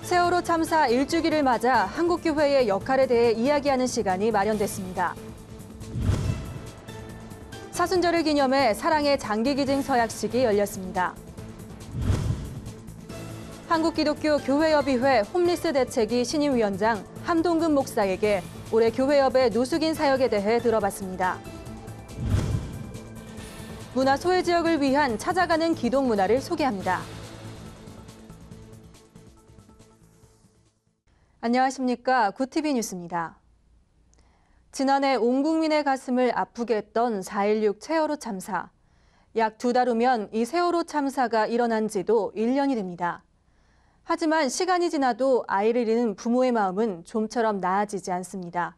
세월호 참사 1주기를 맞아 한국교회의 역할에 대해 이야기하는 시간이 마련됐습니다. 사순절을 기념해 사랑의 장기기증 서약식이 열렸습니다. 한국기독교 교회협의회 홈리스 대책위 신임위원장 함동근 목사에게 올해 교회협의 노숙인 사역에 대해 들어봤습니다. 문화 소외 지역을 위한 찾아가는 기독 문화를 소개합니다. 안녕하십니까. 구TV 뉴스입니다. 지난해 온 국민의 가슴을 아프게 했던 4.16 세월호 참사. 약 2달 후면 이 세월호 참사가 일어난 지도 1년이 됩니다. 하지만 시간이 지나도 아이를 잃은 부모의 마음은 좀처럼 나아지지 않습니다.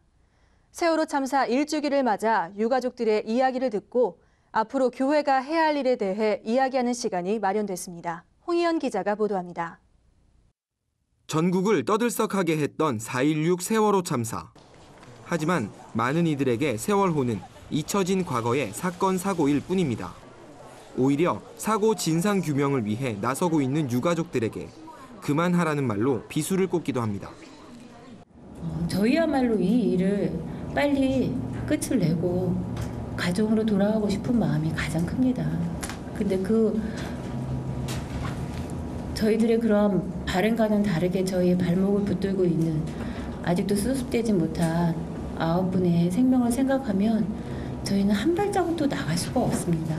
세월호 참사 1주기를 맞아 유가족들의 이야기를 듣고 앞으로 교회가 해야 할 일에 대해 이야기하는 시간이 마련됐습니다. 홍희연 기자가 보도합니다. 전국을 떠들썩하게 했던 4.16 세월호 참사. 하지만 많은 이들에게 세월호는 잊혀진 과거의 사건 사고일 뿐입니다. 오히려 사고 진상 규명을 위해 나서고 있는 유가족들에게 그만하라는 말로 비수를 꽂기도 합니다. 저희야말로 이 일을 빨리 끝을 내고 가정으로 돌아가고 싶은 마음이 가장 큽니다. 근데 저희들의 그런 바람과는 다르게 저희의 발목을 붙들고 있는 아직도 수습되지 못한 9분의 생명을 생각하면 저희는 한 발자국도 나갈 수가 없습니다.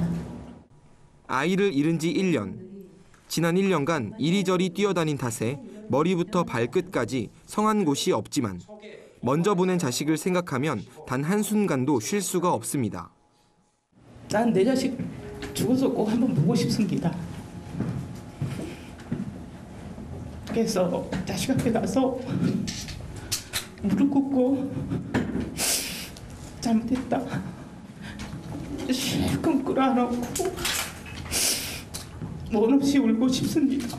아이를 잃은 지 1년. 지난 1년간 이리저리 뛰어다닌 탓에 머리부터 발끝까지 성한 곳이 없지만 먼저 보낸 자식을 생각하면 단 한순간도 쉴 수가 없습니다. 난 내 자식 죽어서 꼭 한번 보고 싶습니다. 그래서 자식 앞에 가서 무릎 꿇고 잘못했다 실컷 끌어안고 원 없이 울고 싶습니다.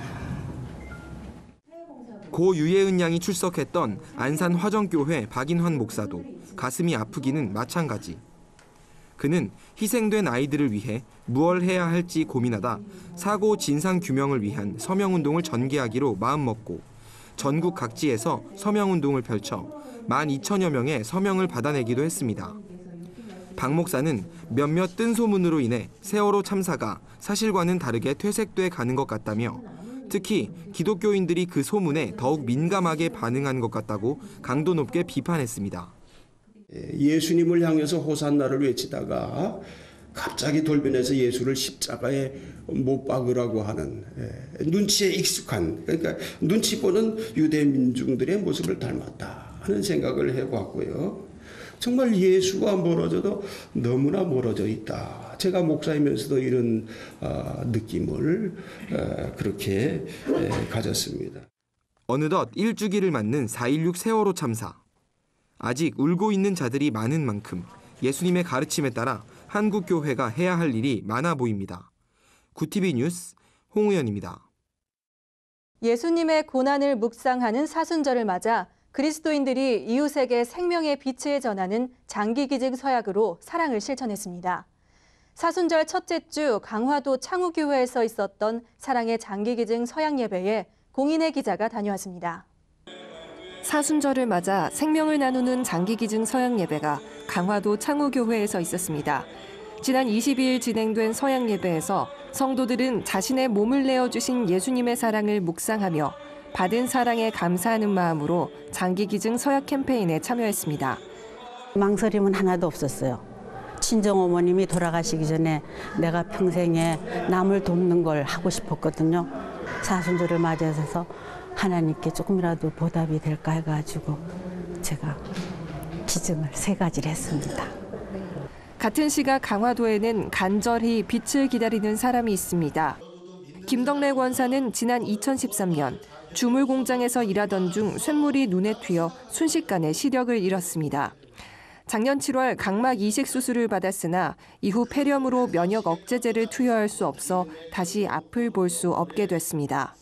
고 유예은 양이 출석했던 안산 화정교회 박인환 목사도 가슴이 아프기는 마찬가지. 그는 희생된 아이들을 위해 무얼 해야 할지 고민하다 사고 진상 규명을 위한 서명운동을 전개하기로 마음먹고 전국 각지에서 서명운동을 펼쳐 12,000여 명의 서명을 받아내기도 했습니다. 박 목사는 몇몇 뜬소문으로 인해 세월호 참사가 사실과는 다르게 퇴색돼 가는 것 같다며 특히 기독교인들이 그 소문에 더욱 민감하게 반응한 것 같다고 강도 높게 비판했습니다. 예수님을 향해서 호산나를 외치다가 갑자기 돌변해서 예수를 십자가에 못 박으라고 하는 눈치에 익숙한, 그러니까 눈치 보는 유대 민중들의 모습을 닮았다 하는 생각을 해봤고요. 정말 예수와 멀어져도 너무나 멀어져 있다. 제가 목사이면서도 이런 느낌을 그렇게 가졌습니다. 어느덧 1주기를 맞는 4.16 세월호 참사. 아직 울고 있는 자들이 많은 만큼 예수님의 가르침에 따라 한국교회가 해야 할 일이 많아 보입니다. 구TV 뉴스 홍우연입니다. 예수님의 고난을 묵상하는 사순절을 맞아 그리스도인들이 이웃에게 생명의 빛을 전하는 장기기증 서약으로 사랑을 실천했습니다. 사순절 첫째 주 강화도 창우교회에서 있었던 사랑의 장기기증 서약 예배에 공인혜 기자가 다녀왔습니다. 사순절을 맞아 생명을 나누는 장기기증 서약 예배가 강화도 창우교회에서 있었습니다. 지난 22일 진행된 서약 예배에서 성도들은 자신의 몸을 내어주신 예수님의 사랑을 묵상하며 받은 사랑에 감사하는 마음으로 장기기증 서약 캠페인에 참여했습니다. 망설임은 하나도 없었어요. 친정어머님이 돌아가시기 전에 내가 평생에 남을 돕는 걸 하고 싶었거든요. 사순절을 맞이해서 하나님께 조금이라도 보답이 될까 해가지고 제가 기증을 3가지를 했습니다. 같은 시각 강화도에는 간절히 빛을 기다리는 사람이 있습니다. 김덕래 권사는 지난 2013년 주물 공장에서 일하던 중 쇳물이 눈에 튀어 순식간에 시력을 잃었습니다. 작년 7월 각막 이식 수술을 받았으나 이후 폐렴으로 면역 억제제를 투여할 수 없어 다시 앞을 볼 수 없게 됐습니다.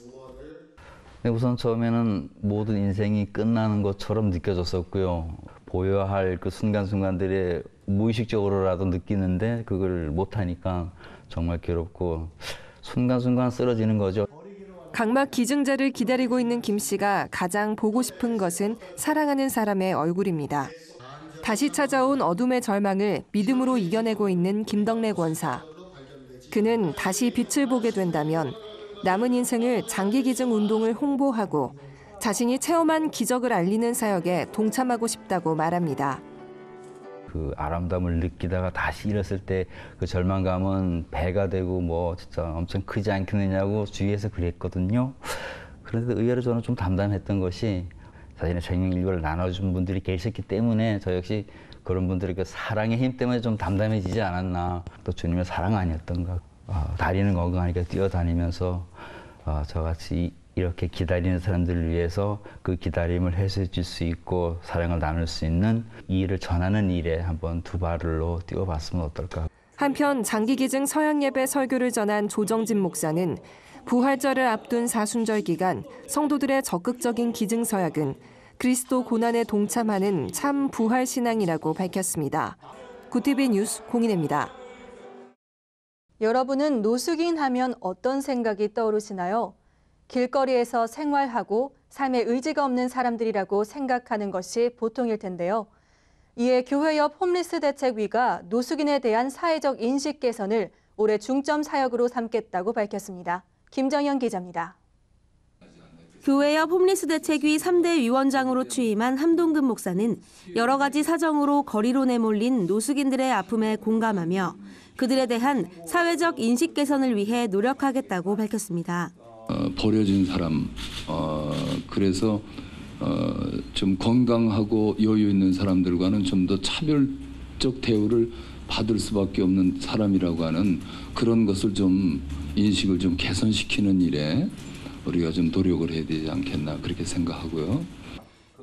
우선 처음에는 모든 인생이 끝나는 것처럼 느껴졌었고요. 보여야 할 그 순간순간들에 무의식적으로라도 느끼는데 그걸 못하니까 정말 괴롭고 순간순간 쓰러지는 거죠. 각막 기증자를 기다리고 있는 김 씨가 가장 보고 싶은 것은 사랑하는 사람의 얼굴입니다. 다시 찾아온 어둠의 절망을 믿음으로 이겨내고 있는 김덕래 권사. 그는 다시 빛을 보게 된다면 남은 인생을 장기기증 운동을 홍보하고 자신이 체험한 기적을 알리는 사역에 동참하고 싶다고 말합니다. 그 아름다움을 느끼다가 다시 일었을 때 그 절망감은 배가 되고 뭐 진짜 엄청 크지 않겠느냐고 주위에서 그랬거든요. 그런데 의외로 저는 좀 담담했던 것이 자신의 생명 일과를 나눠준 분들이 계셨기 때문에 저 역시 그런 분들의 그 사랑의 힘 때문에 좀 담담해지지 않았나. 또 주님의 사랑 아니었던가. 다리는 건강하니까 뛰어다니면서 저같이 이렇게 기다리는 사람들을 위해서 그 기다림을 해소해 줄 수 있고 사랑을 나눌 수 있는 이 일을 전하는 일에 한번 두 발로 뛰어봤으면 어떨까. 한편 장기기증 서양예배 설교를 전한 조정진 목사는 부활절을 앞둔 사순절 기간 성도들의 적극적인 기증 서약은 그리스도 고난에 동참하는 참 부활 신앙이라고 밝혔습니다. 구티비 뉴스 공인혜입니다. 여러분은 노숙인 하면 어떤 생각이 떠오르시나요? 길거리에서 생활하고 삶에 의지가 없는 사람들이라고 생각하는 것이 보통일 텐데요. 이에 교회 옆 홈리스 대책위가 노숙인에 대한 사회적 인식 개선을 올해 중점 사역으로 삼겠다고 밝혔습니다. 김정현 기자입니다. 교회 옆 홈리스 대책위 3대 위원장으로 취임한 함동근 목사는 여러 가지 사정으로 거리로 내몰린 노숙인들의 아픔에 공감하며 그들에 대한 사회적 인식 개선을 위해 노력하겠다고 밝혔습니다. 버려진 사람, 그래서 좀 건강하고 여유 있는 사람들과는 좀 더 차별적 대우를 받을 수밖에 없는 사람이라고 하는 그런 것을 좀 인식을 좀 개선시키는 일에 우리가 좀 노력을 해야 되지 않겠나 그렇게 생각하고요.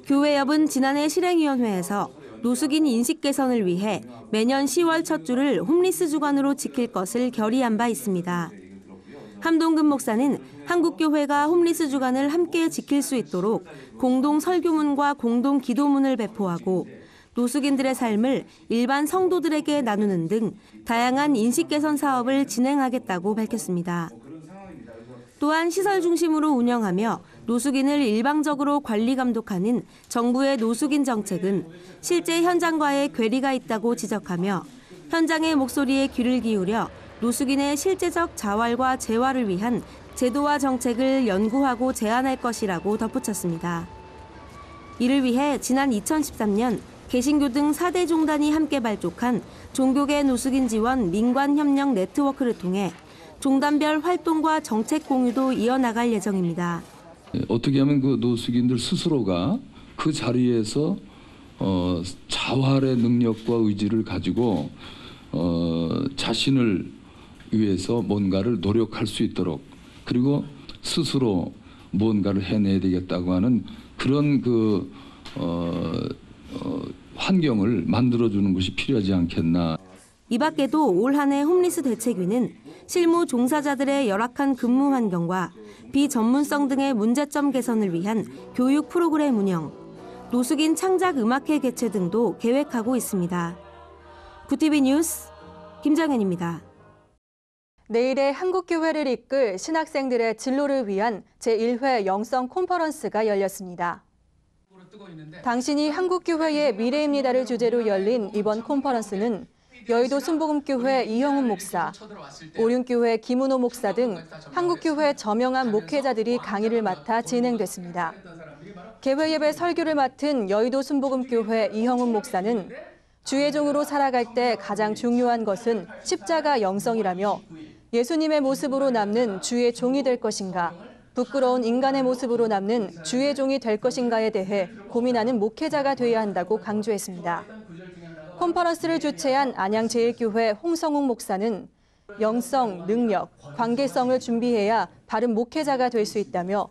교회 옆은 지난해 실행위원회에서 노숙인 인식 개선을 위해 매년 10월 첫 주를 홈리스 주간으로 지킬 것을 결의한 바 있습니다. 함동근 목사는 한국교회가 홈리스 주간을 함께 지킬 수 있도록 공동 설교문과 공동 기도문을 배포하고 노숙인들의 삶을 일반 성도들에게 나누는 등 다양한 인식 개선 사업을 진행하겠다고 밝혔습니다. 또한 시설 중심으로 운영하며 노숙인을 일방적으로 관리 감독하는 정부의 노숙인 정책은 실제 현장과의 괴리가 있다고 지적하며 현장의 목소리에 귀를 기울여 노숙인의 실제적 자활과 재활을 위한 제도와 정책을 연구하고 제안할 것이라고 덧붙였습니다. 이를 위해 지난 2013년 개신교 등 4대 종단이 함께 발족한 종교계 노숙인 지원 민관협력 네트워크를 통해 종단별 활동과 정책 공유도 이어나갈 예정입니다. 어떻게 하면 그 노숙인들 스스로가 그 자리에서 자활의 능력과 의지를 가지고 자신을 위해서 뭔가를 노력할 수 있도록 그리고 스스로 뭔가를 해내야 되겠다고 하는 그런 환경을 만들어주는 것이 필요하지 않겠나. 이 밖에도 올 한 해 홈리스 대책위는 실무 종사자들의 열악한 근무 환경과 비전문성 등의 문제점 개선을 위한 교육 프로그램 운영, 노숙인 창작 음악회 개최 등도 계획하고 있습니다. 구티비 뉴스 김정현입니다. 내일의 한국교회를 이끌 신학생들의 진로를 위한 제1회 영성 콘퍼런스가 열렸습니다. 당신이 한국교회의 미래입니다를 주제로 열린 이번 콘퍼런스는 여의도 순복음교회 이형훈 목사, 오륜교회 김은호 목사 등 한국교회 저명한 목회자들이 강의를 맡아 진행됐습니다. 개회 예배 설교를 맡은 여의도 순복음교회 이형훈 목사는 주의 종으로 살아갈 때 가장 중요한 것은 십자가 영성이라며 예수님의 모습으로 남는 주의 종이 될 것인가, 부끄러운 인간의 모습으로 남는 주의 종이 될 것인가에 대해 고민하는 목회자가 되어야 한다고 강조했습니다. 콘퍼런스를 주최한 안양제일교회 홍성욱 목사는 영성, 능력, 관계성을 준비해야 바른 목회자가 될 수 있다며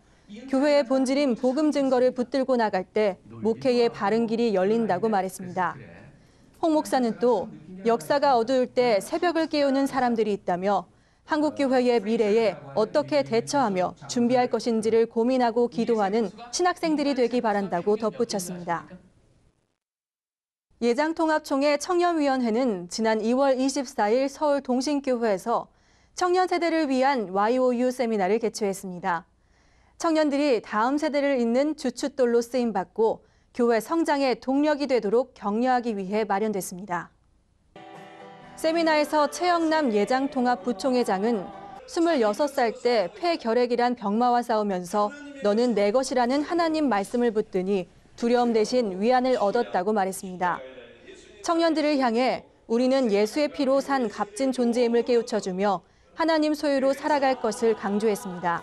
교회의 본질인 복음 증거를 붙들고 나갈 때 목회의 바른 길이 열린다고 말했습니다. 홍 목사는 또 역사가 어두울 때 새벽을 깨우는 사람들이 있다며 한국교회의 미래에 어떻게 대처하며 준비할 것인지를 고민하고 기도하는 신학생들이 되기 바란다고 덧붙였습니다. 예장통합총회 청년위원회는 지난 2월 24일 서울 동신교회에서 청년 세대를 위한 YOU 세미나를 개최했습니다. 청년들이 다음 세대를 잇는 주춧돌로 쓰임받고 교회 성장의 동력이 되도록 격려하기 위해 마련됐습니다. 세미나에서 최영남 예장통합부총회장은 26살 때 폐결핵이란 병마와 싸우면서 너는 내 것이라는 하나님 말씀을 붙드니 두려움 대신 위안을 얻었다고 말했습니다. 청년들을 향해 우리는 예수의 피로 산 값진 존재임을 깨우쳐주며 하나님 소유로 살아갈 것을 강조했습니다.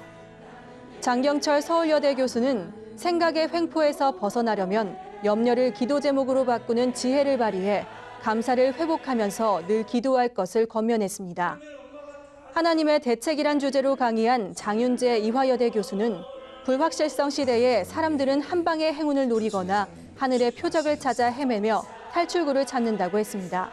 장경철 서울여대 교수는 생각의 횡포에서 벗어나려면 염려를 기도 제목으로 바꾸는 지혜를 발휘해 감사를 회복하면서 늘 기도할 것을 권면했습니다. 하나님의 대책이란 주제로 강의한 장윤재 이화여대 교수는 불확실성 시대에 사람들은 한 방의 행운을 노리거나 하늘의 표적을 찾아 헤매며 탈출구를 찾는다고 했습니다.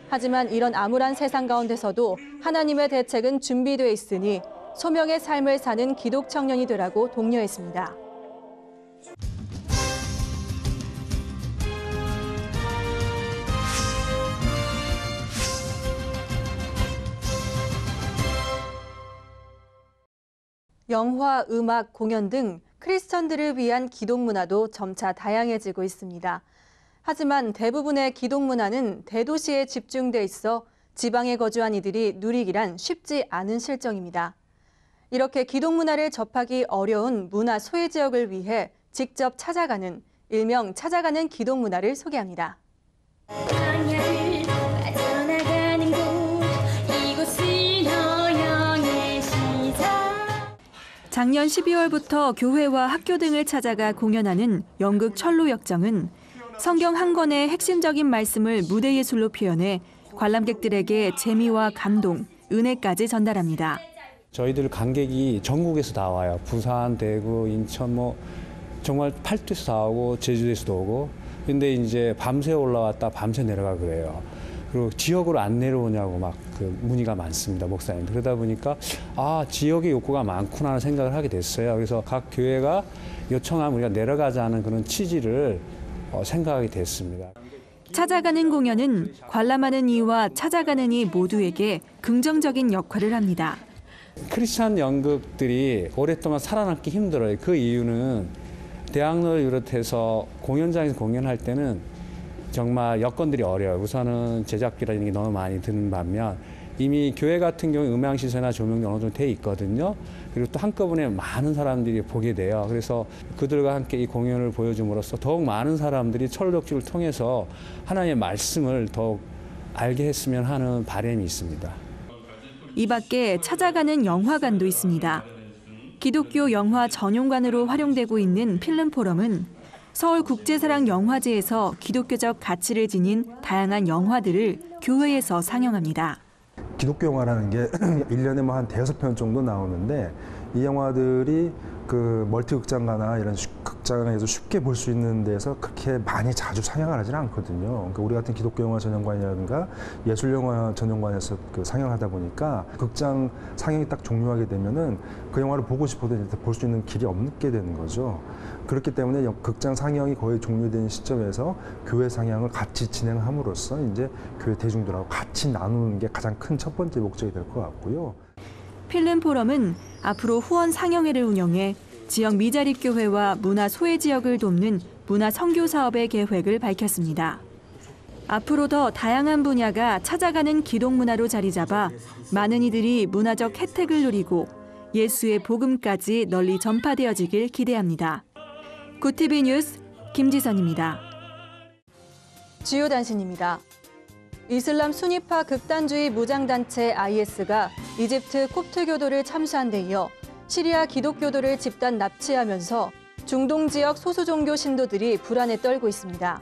하지만 이런 암울한 세상 가운데서도 하나님의 대책은 준비돼 있으니 소명의 삶을 사는 기독 청년이 되라고 독려했습니다. 영화, 음악, 공연 등 크리스천들을 위한 기독 문화도 점차 다양해지고 있습니다. 하지만 대부분의 기독 문화는 대도시에 집중돼 있어 지방에 거주한 이들이 누리기란 쉽지 않은 실정입니다. 이렇게 기독 문화를 접하기 어려운 문화 소외 지역을 위해 직접 찾아가는 일명 찾아가는 기독 문화를 소개합니다. 작년 12월부터 교회와 학교 등을 찾아가 공연하는 연극 철로역정은 성경 한 권의 핵심적인 말씀을 무대 예술로 표현해 관람객들에게 재미와 감동, 은혜까지 전달합니다. 저희들 관객이 전국에서 나와요. 부산, 대구, 인천 정말 팔도에서 다 오고 제주도에서도 오고. 근데 이제 밤새 올라왔다 밤새 내려가 그래요. 그리고 지역으로 안 내려오냐고 막 그 문의가 많습니다, 목사님. 그러다 보니까 지역의 욕구가 많구나 하는 생각을 하게 됐어요. 그래서 각 교회가 요청하면 우리가 내려가자는 그런 취지를 생각하게 됐습니다. 찾아가는 공연은 관람하는 이와 찾아가는 이 모두에게 긍정적인 역할을 합니다. 크리스찬 연극들이 오랫동안 살아남기 힘들어요. 그 이유는 대학로를 비롯해서 공연장에서 공연할 때는 정말 여건들이 어려워요. 우선은 제작비라는 게 너무 많이 드는 반면 이미 교회 같은 경우 음향시설이나 조명이 어느 정도 돼 있거든요. 그리고 또 한꺼번에 많은 사람들이 보게 돼요. 그래서 그들과 함께 이 공연을 보여줌으로써 더욱 많은 사람들이 철록집을 통해서 하나님의 말씀을 더욱 알게 했으면 하는 바람이 있습니다. 이 밖에 찾아가는 영화관도 있습니다. 기독교 영화 전용관으로 활용되고 있는 필름포럼은 서울국제사랑영화제에서 기독교적 가치를 지닌 다양한 영화들을 교회에서 상영합니다. 기독교 영화라는 게 1년에 한 5편 정도 나오는데 이 영화들이 그 멀티극장가나 이런 극장에서 쉽게 볼 수 있는 데서 그렇게 많이 자주 상영을 하지는 않거든요. 그러니까 우리 같은 기독교 영화 전용관이라든가 예술 영화 전용관에서 상영하다 보니까 극장 상영이 딱 종료하게 되면은 그 영화를 보고 싶어도 볼 수 있는 길이 없게 되는 거죠. 그렇기 때문에 극장 상영이 거의 종료된 시점에서 교회 상영을 같이 진행함으로써 이제 교회 대중들하고 같이 나누는 게 가장 큰 첫 번째 목적이 될 것 같고요. 필름포럼은 앞으로 후원 상영회를 운영해 지역 미자립 교회와 문화 소외 지역을 돕는 문화 선교 사업의 계획을 밝혔습니다. 앞으로 더 다양한 분야가 찾아가는 기독 문화로 자리 잡아 많은 이들이 문화적 혜택을 누리고 예수의 복음까지 널리 전파되어지길 기대합니다. 구TV 뉴스 김지선입니다. 주요 단신입니다. 이슬람 수니파 극단주의 무장단체 IS가 이집트 콥트 교도를 참수한 데 이어 시리아 기독교도를 집단 납치하면서 중동 지역 소수 종교 신도들이 불안에 떨고 있습니다.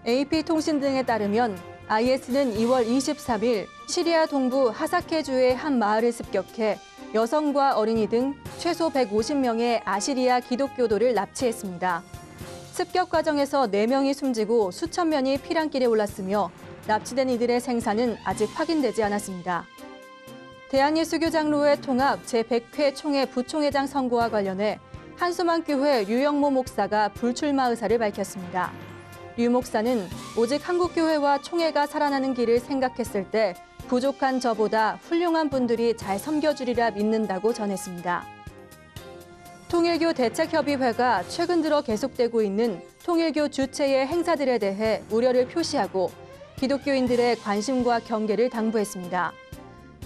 AP통신 등에 따르면 IS는 2월 23일 시리아 동부 하사케주의 한 마을을 습격해 여성과 어린이 등 최소 150명의 아시리아 기독교도를 납치했습니다. 습격 과정에서 4명이 숨지고 수천 명이 피난길에 올랐으며 납치된 이들의 생사는 아직 확인되지 않았습니다. 대한예수교장로회 통합 제100회 총회 부총회장 선거와 관련해 한수만교회 류영모 목사가 불출마 의사를 밝혔습니다. 류 목사는 오직 한국교회와 총회가 살아나는 길을 생각했을 때 부족한 저보다 훌륭한 분들이 잘 섬겨주리라 믿는다고 전했습니다. 통일교 대책협의회가 최근 들어 계속되고 있는 통일교 주체의 행사들에 대해 우려를 표시하고 기독교인들의 관심과 경계를 당부했습니다.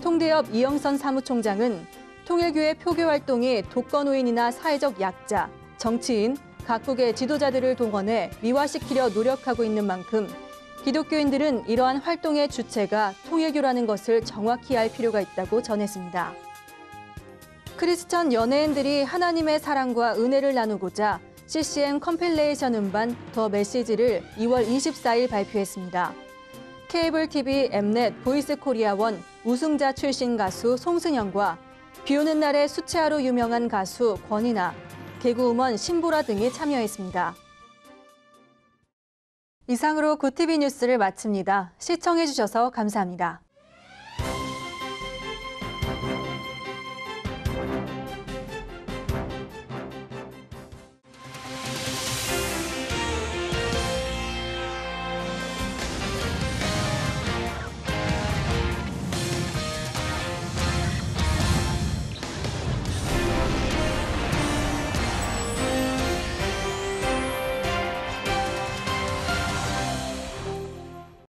통대협 이영선 사무총장은 통일교의 표교 활동이 독거노인이나 사회적 약자, 정치인, 각국의 지도자들을 동원해 미화시키려 노력하고 있는 만큼 기독교인들은 이러한 활동의 주체가 통일교라는 것을 정확히 알 필요가 있다고 전했습니다. 크리스천 연예인들이 하나님의 사랑과 은혜를 나누고자 CCM 컴필레이션 음반 더 메시지를 2월 24일 발표했습니다. 케이블 TV, 엠넷, 보이스 코리아원 우승자 출신 가수 송승연과 비오는 날의 수채화로 유명한 가수 권이나, 개그우먼 신보라 등이 참여했습니다. 이상으로 구TV 뉴스를 마칩니다. 시청해주셔서 감사합니다.